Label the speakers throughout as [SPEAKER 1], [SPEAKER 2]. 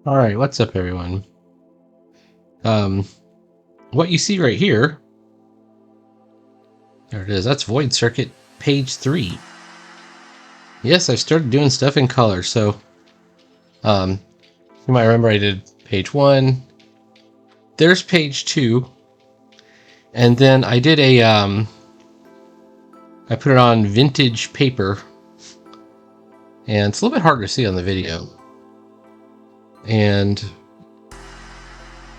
[SPEAKER 1] All right, what's up, everyone? What you see right here, there it is. That's VOIDCIRcUIT Page 3. Yes, I started doing stuff in color. So, you might remember I did page 1. There's page 2, and then I did I put it on vintage paper, and it's a little bit harder to see on the video. And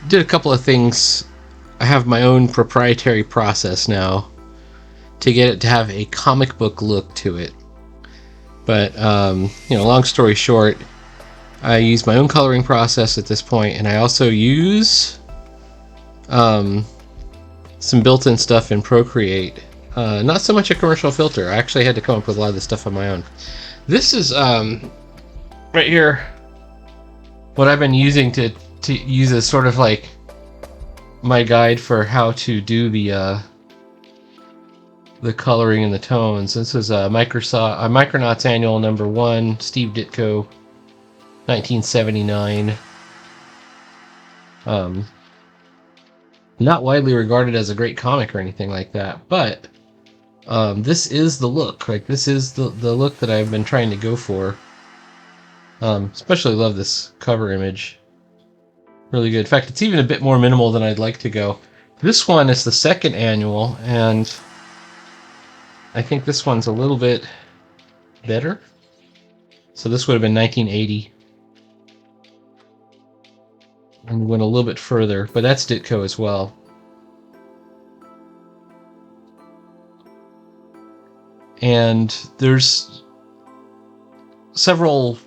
[SPEAKER 1] did a couple of things. I have my own proprietary process now to get it to have a comic book look to it. But, long story short, I use my own coloring process at this point, and I also use some built-in stuff in Procreate. Not so much a commercial filter. I actually had to come up with a lot of this stuff on my own. This is, right here, what I've been using to use as sort of like my guide for how to do the coloring and the tones. This is Micronauts Annual number 1, Steve Ditko, 1979. Not widely regarded as a great comic or anything like that, but this is the look. Like, this is the look that I've been trying to go for. Especially love this cover image. Really good. In fact, it's even a bit more minimal than I'd like to go. This one is the second annual, and I think this one's a little bit better. So this would have been 1980. And went a little bit further, but that's Ditko as well. And there's several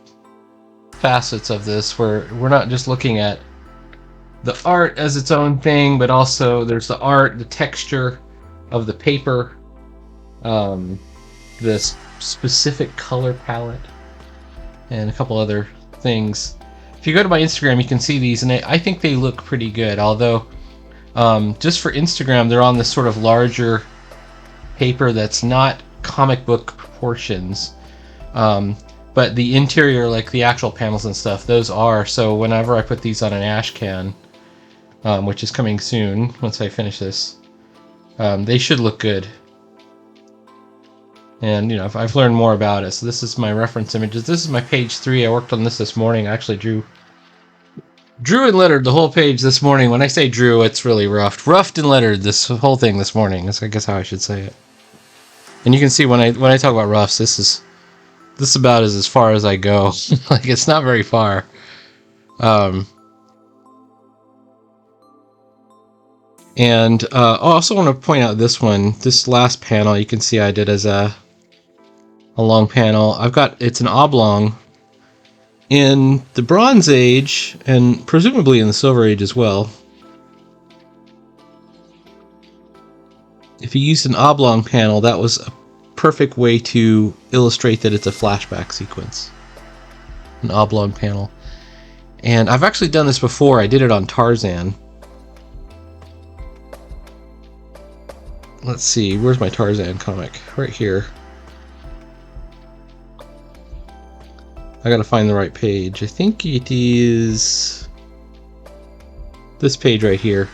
[SPEAKER 1] facets of this where we're not just looking at the art as its own thing, but also there's the art, the texture of the paper, this specific color palette, and a couple other things. If you go to my Instagram, you can see these, and I think they look pretty good, although just for Instagram, they're on this sort of larger paper that's not comic book proportions. But the interior, like the actual panels and stuff, those are. So whenever I put these on an ash can, which is coming soon once I finish this, they should look good. And, I've learned more about it. So this is my reference images. This is my page 3. I worked on this morning. I actually drew and lettered the whole page this morning. When I say drew, it's really roughed and lettered this whole thing this morning. That's, I guess, how I should say it. And you can see when I talk about roughs, this is about as far as I go. Like, it's not very far. And I also want to point out this last panel. You can see I did as a long panel. It's an oblong. In the Bronze Age, and presumably in the Silver Age as well, if you used an oblong panel, that was a perfect way to illustrate that it's a flashback sequence. An oblong panel. And I've actually done this before. I did it on Tarzan. Let's see, where's my Tarzan comic? Right here. I gotta find the right page. I think it is this page right here.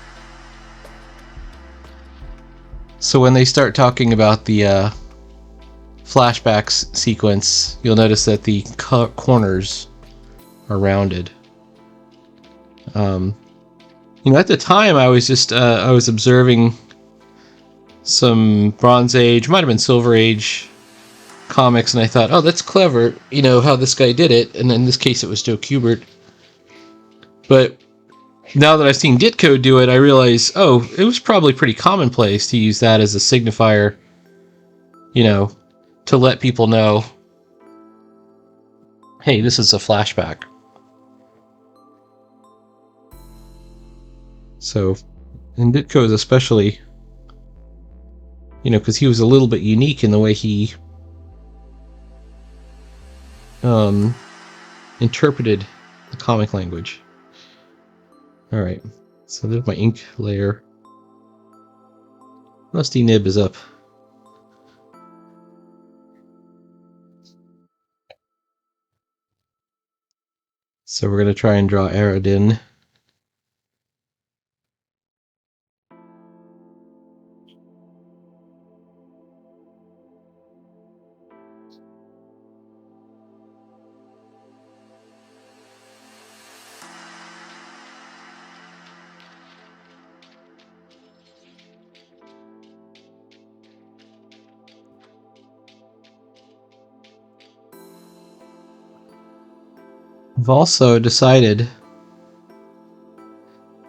[SPEAKER 1] So when they start talking about the flashbacks sequence, you'll notice that the corners are rounded. At the time I was just I was observing some Bronze Age, might have been Silver Age comics, and I thought, oh, that's clever, how this guy did it. And in this case it was Joe Kubert. But now that I've seen Ditko do it, I realize, oh, it was probably pretty commonplace to use that as a signifier, to let people know, hey, this is a flashback. So, and Ditko's especially, because he was a little bit unique in the way he interpreted the comic language. Alright, so there's my ink layer. Rusty nib is up. So we're going to try and draw Aerodin. I've also decided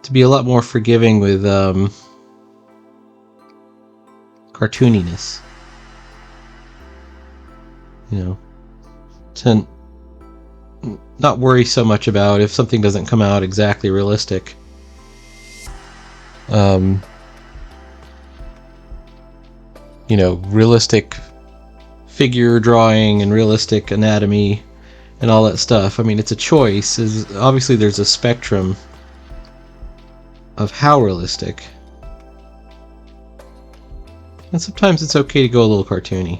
[SPEAKER 1] to be a lot more forgiving with cartooniness. You know, to not worry so much about if something doesn't come out exactly realistic. You know, realistic figure drawing and realistic anatomy and all that stuff. I mean, it's a choice. Obviously, there's a spectrum of how realistic. And sometimes it's okay to go a little cartoony.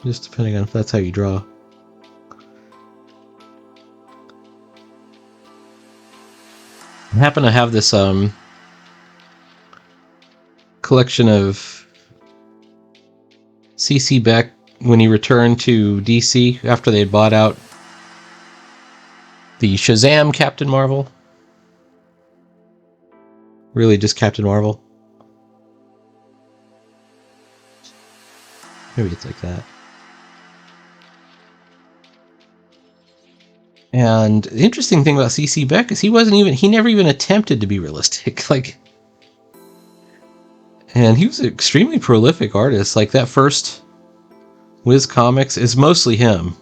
[SPEAKER 1] Just depending on if that's how you draw. I happen to have this collection of C.C. Beck when he returned to DC after they had bought out the Shazam Captain Marvel. Really just Captain Marvel. Maybe it's like that. And the interesting thing about C.C. Beck is he never even attempted to be realistic. And he was an extremely prolific artist. Like that first Wiz Comics is mostly him.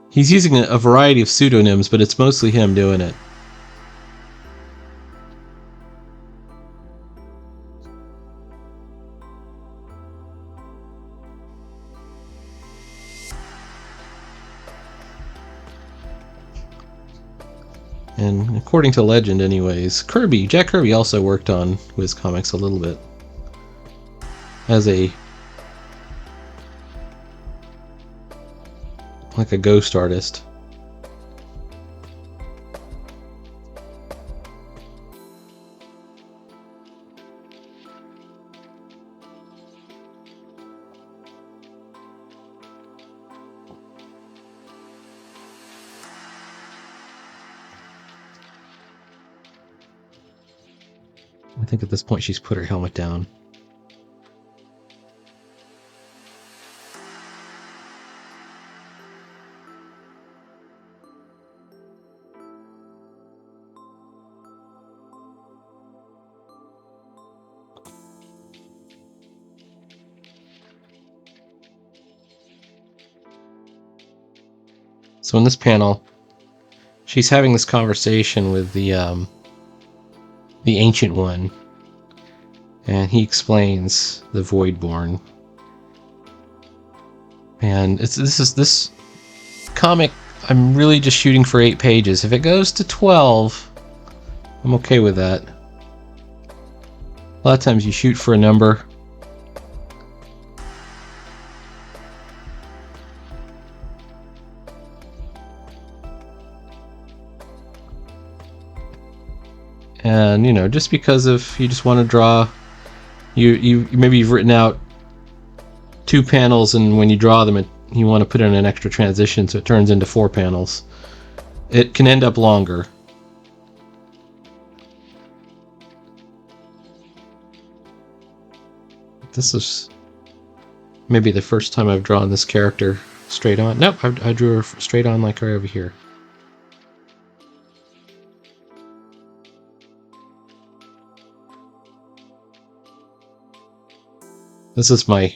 [SPEAKER 1] He's using a variety of pseudonyms, but it's mostly him doing it. And according to legend anyways, Jack Kirby also worked on Wiz Comics a little bit. As a ghost artist. I think at this point she's put her helmet down. So in this panel, she's having this conversation with the Ancient One, and he explains the Voidborn. And this comic, I'm really just shooting for 8 pages. If it goes to 12, I'm okay with that. A lot of times you shoot for a number. And, you know, just because if you just want to draw, maybe you've written out 2 panels, and when you draw them, you want to put in an extra transition so it turns into 4 panels. It can end up longer. This is maybe the first time I've drawn this character straight on. Nope, I drew her straight on like right over here. This is my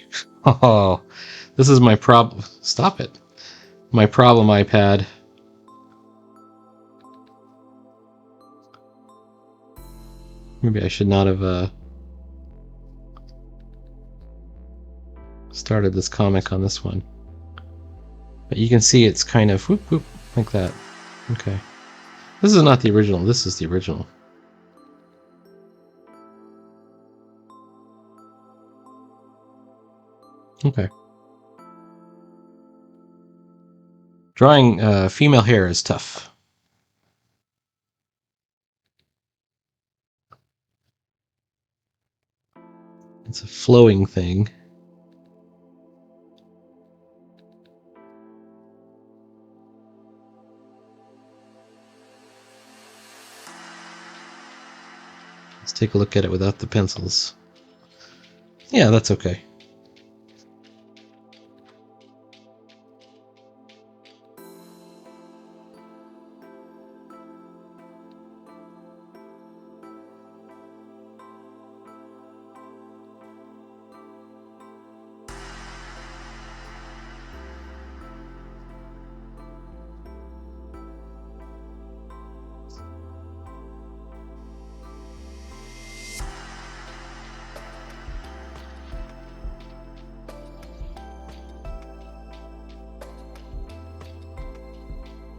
[SPEAKER 1] problem. Stop it. My problem iPad. Maybe I should not have started this comic on this one. But you can see it's kind of whoop whoop like that. Okay. This is not the original. This is the original. Okay. Drawing female hair is tough. It's a flowing thing. Let's take a look at it without the pencils. Yeah, that's okay.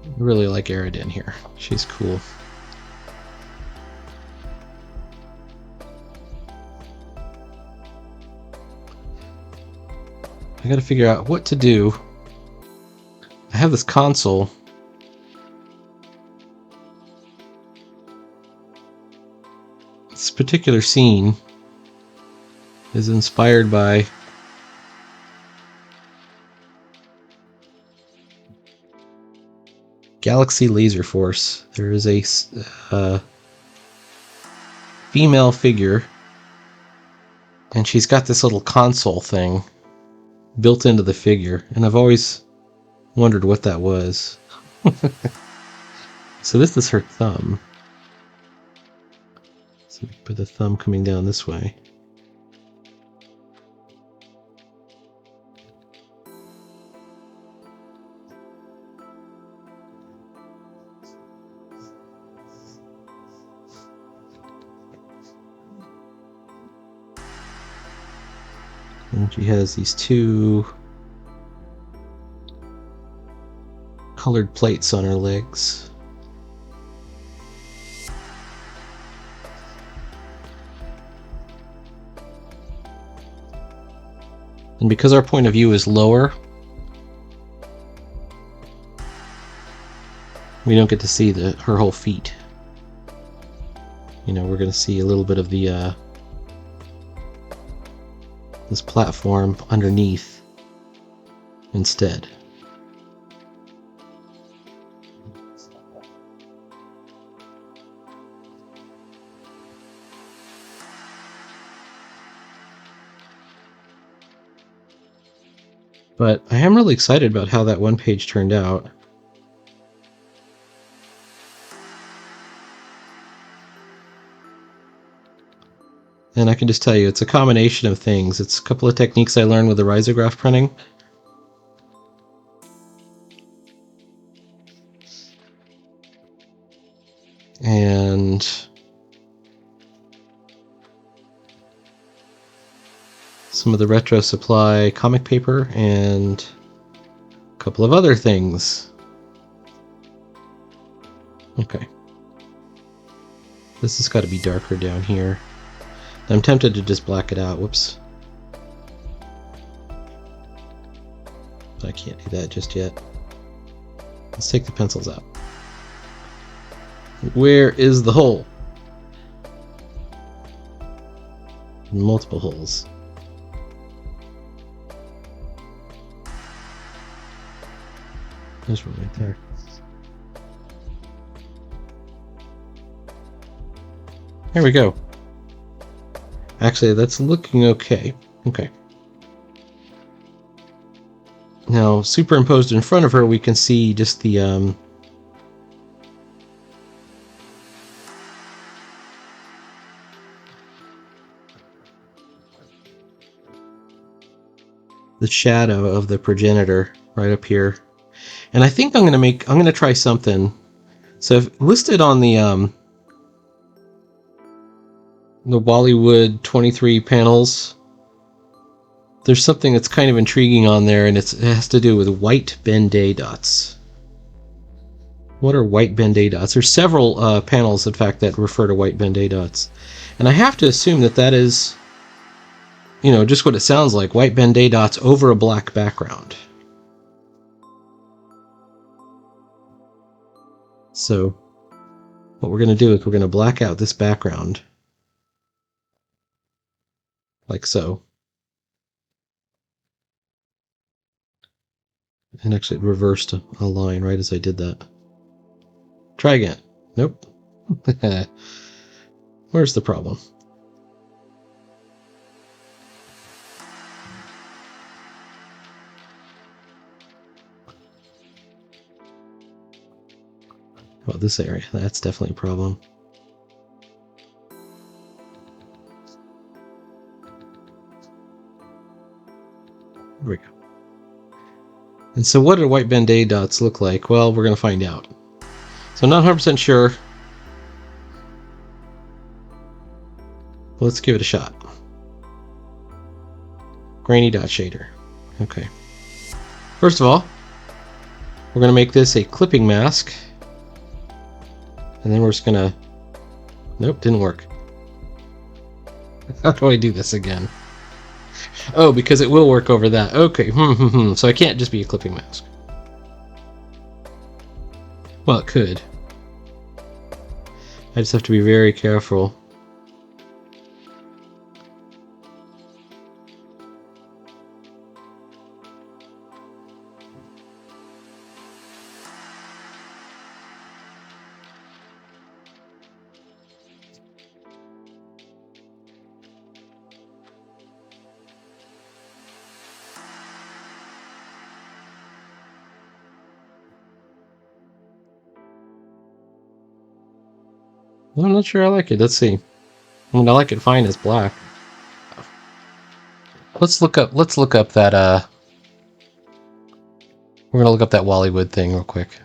[SPEAKER 1] I really like Aridin here. She's cool. I gotta figure out what to do. I have this console. This particular scene is inspired by Galaxy Laser Force. There is a female figure, and she's got this little console thing built into the figure, and I've always wondered what that was. So this is her thumb. So we put the thumb coming down this way. And she has these two colored plates on her legs. And because our point of view is lower, we don't get to see her whole feet. You know, we're going to see a little bit of the this platform underneath instead. But I am really excited about how that one page turned out. And I can just tell you, it's a combination of things. It's a couple of techniques I learned with the risograph printing. And some of the Retro Supply comic paper and a couple of other things. Okay. This has got to be darker down here. I'm tempted to just black it out. Whoops. But I can't do that just yet. Let's take the pencils out. Where is the hole? Multiple holes. There's one right there. There we go. Actually, that's looking okay. Okay. Now, superimposed in front of her, we can see just the shadow of the progenitor right up here. And I think I'm gonna try something. So I've listed on the Bollywood 23 panels, there's something that's kind of intriguing on there, and it has to do with white Ben-Day dots. What are white Ben-Day dots? There's several panels, in fact, that refer to white Ben-Day dots. And I have to assume that that is, you know, just what it sounds like, white Ben-Day dots over a black background. So what we're going to do is we're going to black out this background like so. And actually it reversed a line right as I did that. Try again. Nope. Where's the problem? How about this area? That's definitely a problem. There we go. And so what do white Ben-Day dots look like? Well, we're going to find out. So I'm not 100% sure. Let's give it a shot. Grainy dot shader. Okay. First of all, we're going to make this a clipping mask. And then we're just going to... Nope, didn't work. How do I do this again? Oh, because it will work over that. Okay. So I can't just be a clipping mask. Well, it could. I just have to be very careful. Well, I'm not sure I like it. Let's see. I mean, I like it fine as black. Let's look up that we're gonna look up that Wollywood thing real quick.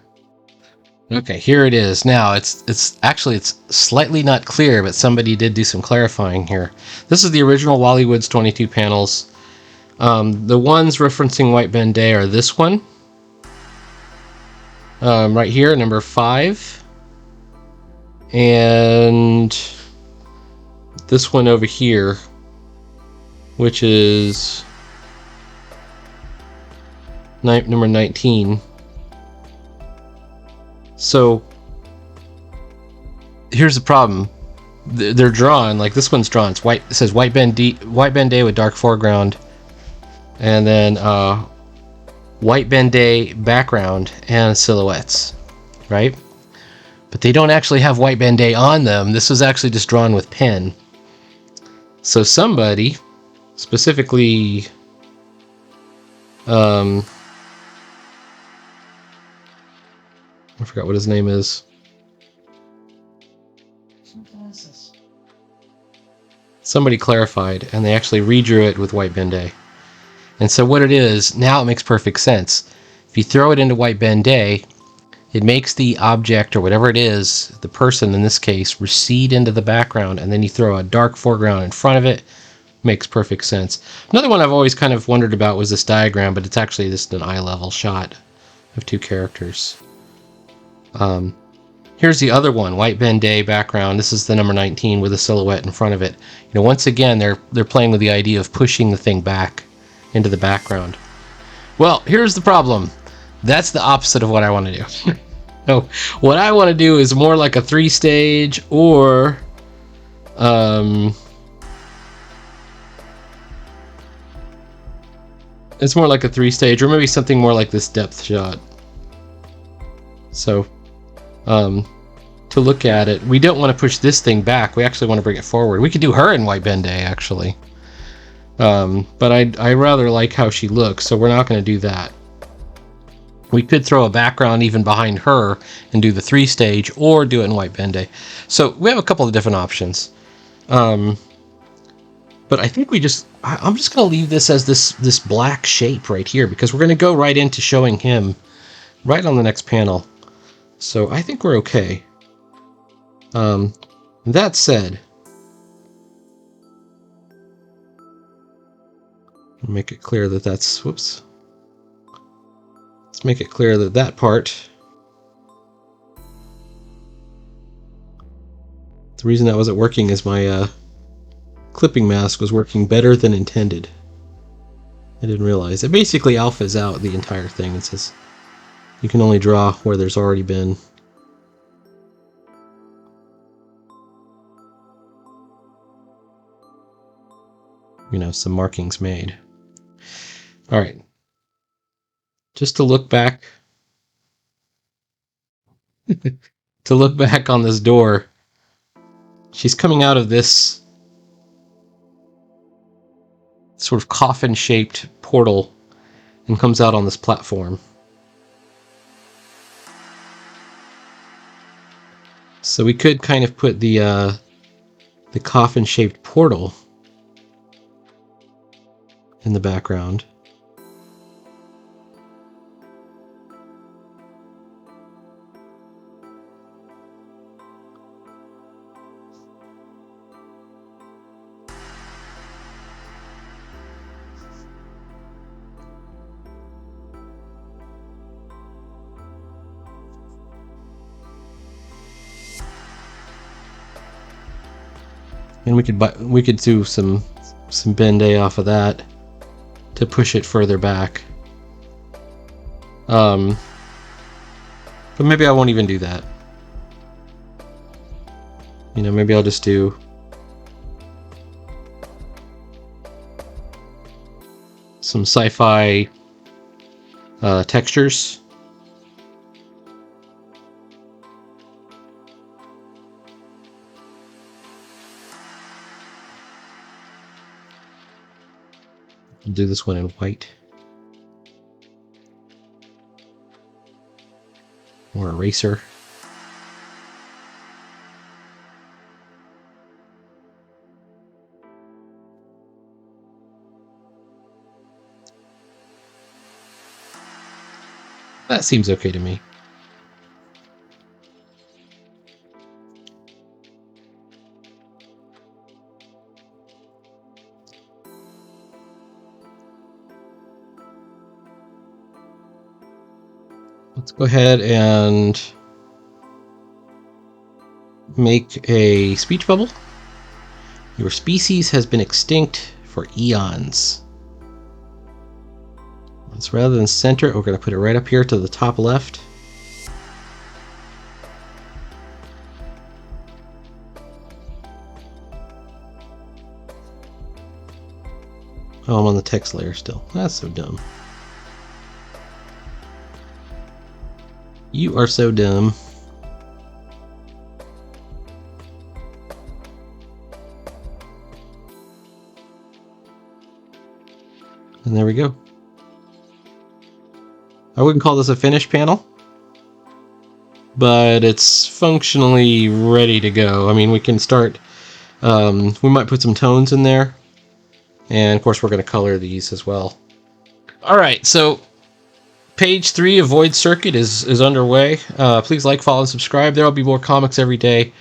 [SPEAKER 1] Okay, here it is. Now it's actually slightly not clear, but somebody did do some clarifying here. This is the original Wollywood's 22 panels. The ones referencing white Ben-Day are this one. Right here, number 5. And this one over here, which is number 19. So here's the problem. They're drawn, like this one's drawn. It's white. It says white Ben-Day with dark foreground, and then white Ben-Day background and silhouettes, right? But they don't actually have white Ben-Day on them. This was actually just drawn with pen. So somebody, specifically, I forgot what his name is. Somebody clarified, and they actually redrew it with white Ben-Day. And so what it is, now it makes perfect sense. If you throw it into white Ben-Day, it makes the object, or whatever it is, the person in this case, recede into the background, and then you throw a dark foreground in front of it. Makes perfect sense. Another one I've always kind of wondered about was this diagram, but it's actually just an eye-level shot of 2 characters. Here's the other one, white Ben-Day background. This is the number 19 with a silhouette in front of it. You know, once again, they're playing with the idea of pushing the thing back into the background. Well, here's the problem. That's the opposite of what I want to do. No, what I want to do is more like a 3-stage, or it's more like a 3-stage, or maybe something more like this depth shot. So to look at it, we don't want to push this thing back. We actually want to bring it forward. We could do her in white Ben-Day, actually. But I rather like how she looks, so we're not going to do that. We could throw a background even behind her and do the 3-stage, or do it in white Ben-Day. So we have a couple of different options. But I think I'm just going to leave this as this black shape right here, because we're going to go right into showing him right on the next panel. So I think we're okay. That said, make it clear that that's, whoops. Let's make it clear that that part, the reason that wasn't working is my clipping mask was working better than intended. I didn't realize. It basically alphas out the entire thing. It says you can only draw where there's already been some markings made. All right. Just to look back on this door, she's coming out of this sort of coffin-shaped portal and comes out on this platform. So we could kind of put the coffin-shaped portal in the background. And we could do some bende off of that to push it further back. But maybe I won't even do that. Maybe I'll just do some sci-fi textures. I'll do this one in white. Or eraser. That seems okay to me. Let's go ahead and make a speech bubble. Your species has been extinct for eons. So rather than center, we're going to put it right up here to the top left. Oh, I'm on the text layer still. That's so dumb. You are so dumb. And there we go. I wouldn't call this a finished panel, but it's functionally ready to go. I mean, we can start, we might put some tones in there, and of course we're going to color these as well. Alright, so page 3 of Void Circuit is underway. Please like, follow, and subscribe. There will be more comics every day,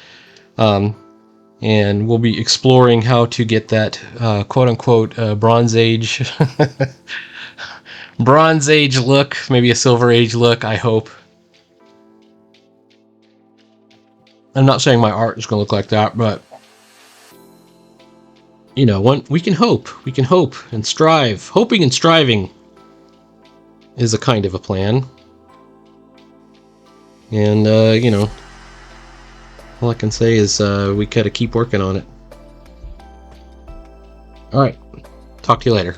[SPEAKER 1] and we'll be exploring how to get that quote-unquote Bronze Age Bronze Age look, maybe a Silver Age look, I hope. I'm not saying my art is going to look like that, but we can hope and strive. Hoping and striving is a kind of a plan. And all I can say is we gotta keep working on it. All right, talk to you later.